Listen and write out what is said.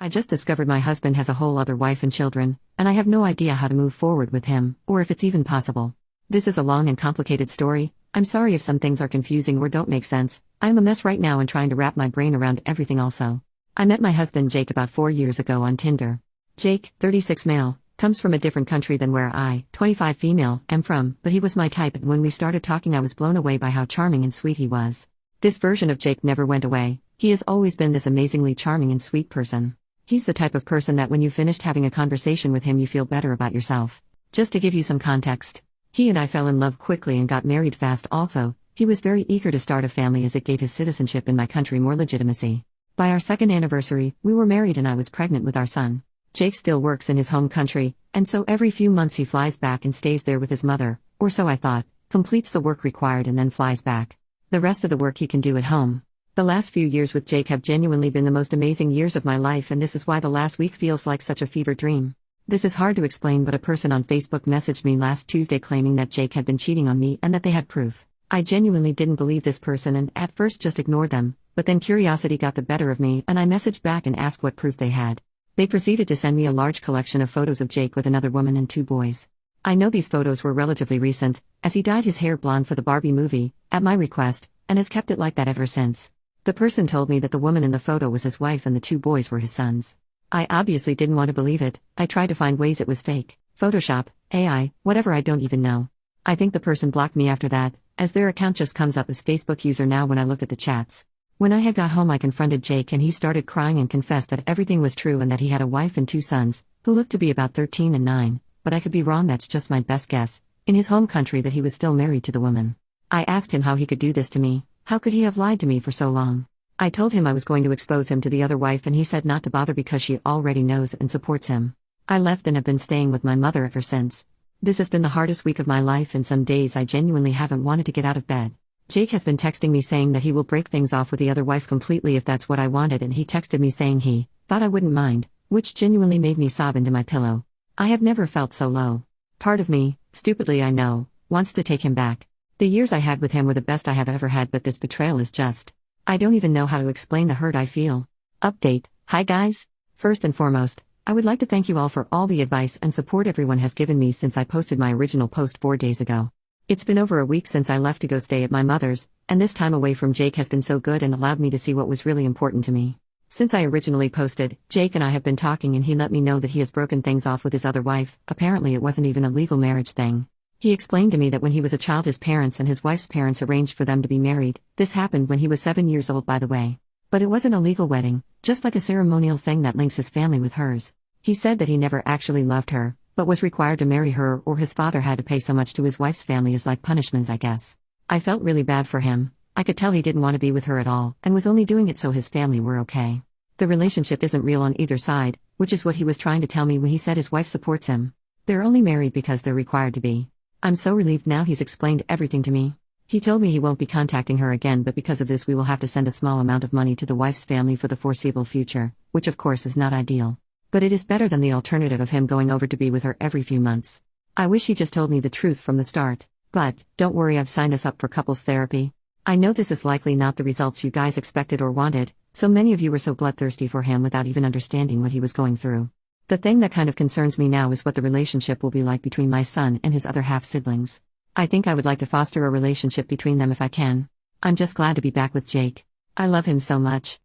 I just discovered my husband has a whole other wife and children, and I have no idea how to move forward with him, or if it's even possible. This is a long and complicated story. I'm sorry if some things are confusing or don't make sense. I'm a mess right now and trying to wrap my brain around everything also. I met my husband Jake about 4 years ago on Tinder. Jake, 36 male, comes from a different country than where I, 25 female, am from, but he was my type, and when we started talking I was blown away by how charming and sweet he was. This version of Jake never went away. He has always been this amazingly charming and sweet person. He's the type of person that when you finished having a conversation with him you feel better about yourself. Just to give you some context, he and I fell in love quickly and got married fast also. He was very eager to start a family as it gave his citizenship in my country more legitimacy. By our second anniversary, we were married and I was pregnant with our son. Jake still works in his home country, and so every few months he flies back and stays there with his mother, or so I thought, completes the work required and then flies back. The rest of the work he can do at home. The last few years with Jake have genuinely been the most amazing years of my life, and this is why the last week feels like such a fever dream. This is hard to explain, but a person on Facebook messaged me last Tuesday claiming that Jake had been cheating on me and that they had proof. I genuinely didn't believe this person and at first just ignored them, but then curiosity got the better of me and I messaged back and asked what proof they had. They proceeded to send me a large collection of photos of Jake with another woman and 2 boys. I know these photos were relatively recent, as he dyed his hair blonde for the Barbie movie, at my request, and has kept it like that ever since. The person told me that the woman in the photo was his wife and the 2 boys were his sons. I obviously didn't want to believe it. I tried to find ways it was fake, Photoshop, AI, whatever, I don't even know. I think the person blocked me after that, as their account just comes up as Facebook user now when I look at the chats. When I had got home I confronted Jake and he started crying and confessed that everything was true and that he had a wife and 2 sons, who looked to be about 13 and 9, but I could be wrong, that's just my best guess, in his home country, that he was still married to the woman. I asked him how he could do this to me. How could he have lied to me for so long? I told him I was going to expose him to the other wife and he said not to bother because she already knows and supports him. I left and have been staying with my mother ever since. This has been the hardest week of my life and some days I genuinely haven't wanted to get out of bed. Jake has been texting me saying that he will break things off with the other wife completely if that's what I wanted, and he texted me saying he thought I wouldn't mind, which genuinely made me sob into my pillow. I have never felt so low. Part of me, stupidly I know, wants to take him back. The years I had with him were the best I have ever had, but this betrayal is just... I don't even know how to explain the hurt I feel. Update. Hi guys. First and foremost, I would like to thank you all for all the advice and support everyone has given me since I posted my original post 4 days ago. It's been over a week since I left to go stay at my mother's, and this time away from Jake has been so good and allowed me to see what was really important to me. Since I originally posted, Jake and I have been talking and he let me know that he has broken things off with his other wife. Apparently it wasn't even a legal marriage thing. He explained to me that when he was a child his parents and his wife's parents arranged for them to be married. This happened when he was 7 years old, by the way. But it wasn't a legal wedding, just like a ceremonial thing that links his family with hers. He said that he never actually loved her, but was required to marry her or his father had to pay so much to his wife's family as like punishment, I guess. I felt really bad for him. I could tell he didn't want to be with her at all and was only doing it so his family were okay. The relationship isn't real on either side, which is what he was trying to tell me when he said his wife supports him. They're only married because they're required to be. I'm so relieved now he's explained everything to me. He told me he won't be contacting her again, but because of this we will have to send a small amount of money to the wife's family for the foreseeable future, which of course is not ideal. But it is better than the alternative of him going over to be with her every few months. I wish he just told me the truth from the start. But, don't worry, I've signed us up for couples therapy. I know this is likely not the results you guys expected or wanted, so many of you were so bloodthirsty for him without even understanding what he was going through. The thing that kind of concerns me now is what the relationship will be like between my son and his other half-siblings. I think I would like to foster a relationship between them if I can. I'm just glad to be back with Jake. I love him so much.